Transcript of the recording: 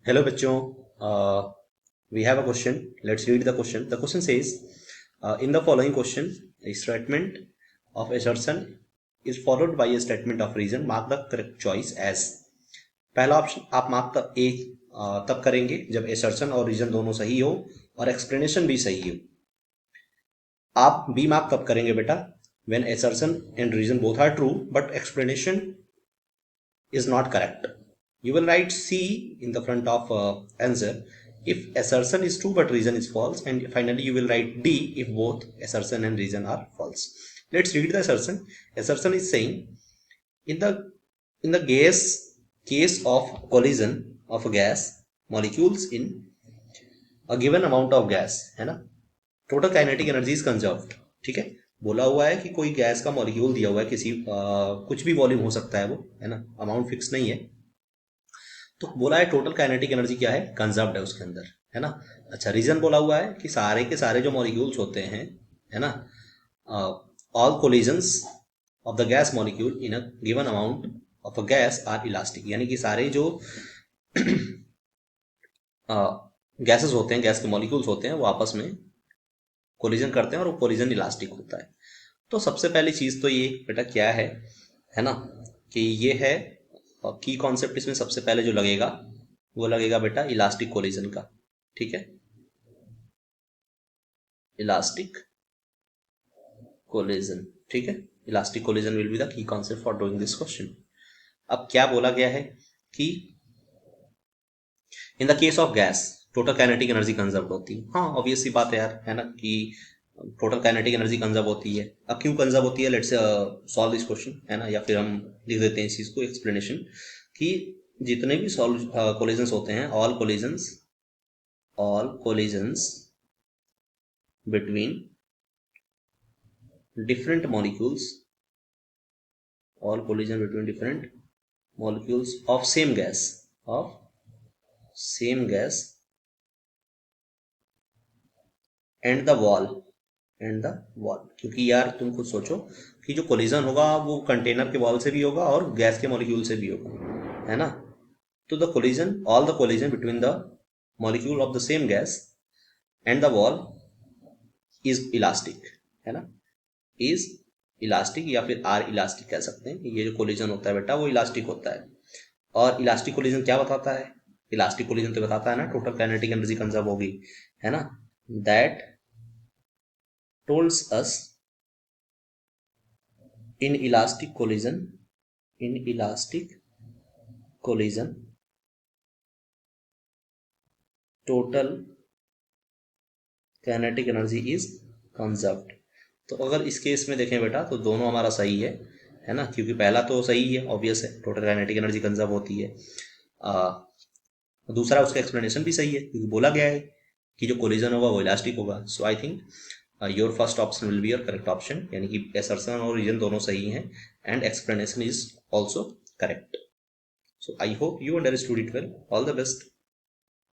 Hello बच्चों, we have a question. Let's read the question. The question says, in the following question, a statement of assertion is followed by a statement of reason. Mark the correct choice as. पहला option आप mark ए तब करेंगे जब assertion और reason दोनों सही हो और explanation भी सही हो. आप बी मार्क तब करेंगे बेटा when assertion and reason both are true but explanation is not correct. You will write C in the front of answer if assertion is true but reason is false, and finally you will write D if both assertion and reason are false. Let's read the assertion. Assertion is saying in the case of collision of gas molecules in a given amount of gas, है ना, total kinetic energy is conserved. ठीक है, बोला हुआ है कि कोई gas का मॉलिक्यूल दिया हुआ है किसी कुछ भी वॉल्यूम हो सकता है वो, है ना, अमाउंट फिक्स नहीं है. तो बोला है टोटल काइनेटिक एनर्जी क्या है, कंजर्व्ड है उसके अंदर, है ना. अच्छा, रीजन बोला हुआ है कि सारे के सारे जो मॉलिक्यूल्स होते हैं, है ना, all collisions of the gas molecule in a given amount of a gas are elastic. यानी कि सारे जो गैसेस होते हैं, गैस के मॉलिक्यूल्स होते हैं, वो आपस में कोलिजन करते हैं और वो कोलिजन इलास्टिक होता है. तो सबसे पहली चीज तो ये बेटा क्या है ना, कि ये है की कॉन्सेप्ट. इसमें सबसे पहले जो लगेगा वो लगेगा बेटा इलास्टिक कोलिजन का. ठीक है, इलास्टिक कोलिजन. ठीक है, elastic collision will be the key concept for doing this question. अब क्या बोला गया है कि in the case of gas total kinetic energy conserve होती है. हाँ, ऑब्वियस सी बात है यार, है ना, कि टोटल काइनेटिक एनर्जी कंजर्व होती है. अब क्यों कंजर्व होती है, लेट्स सॉल्व दिस क्वेश्चन, है ना, या फिर हम लिख देते हैं इस चीज को एक्सप्लेनेशन कि जितने भी कोलिजन्स होते हैं, all collisions between different molecules, all collision between different molecules of same gas and the wall. क्योंकि यार तुम खुद सोचो कि जो कोलिजन होगा वो कंटेनर के वॉल से भी होगा और गैस के मॉलिक्यूल से भी होगा, है ना. तो the collision, all the collision between the molecule of the same gas and the wall is elastic, है ना, इज इलास्टिक या फिर आर इलास्टिक कह सकते हैं. ये जो कोलिजन होता है बेटा वो इलास्टिक होता है. और इलास्टिक कोलिजन क्या बताता है, इलास्टिक कोलिजन तो बताता है ना टोटल काइनेटिक एनर्जी कंजर्व होगी, है ना. That tells us in elastic collision total kinetic energy is conserved. तो अगर इस केस में देखें बेटा तो दोनों हमारा सही है ना, क्योंकि पहला तो सही है, ऑब्वियस है, टोटल काइनेटिक एनर्जी कंजर्व होती है. दूसरा उसका एक्सप्लेनेशन भी सही है क्योंकि बोला गया है कि जो कोलिजन होगा वो इलास्टिक होगा. So I think your first option will be your correct option, यानी कि असर्शन और रीजन दोनों सही हैं and explanation is also correct. So I hope you understood it well. All the best.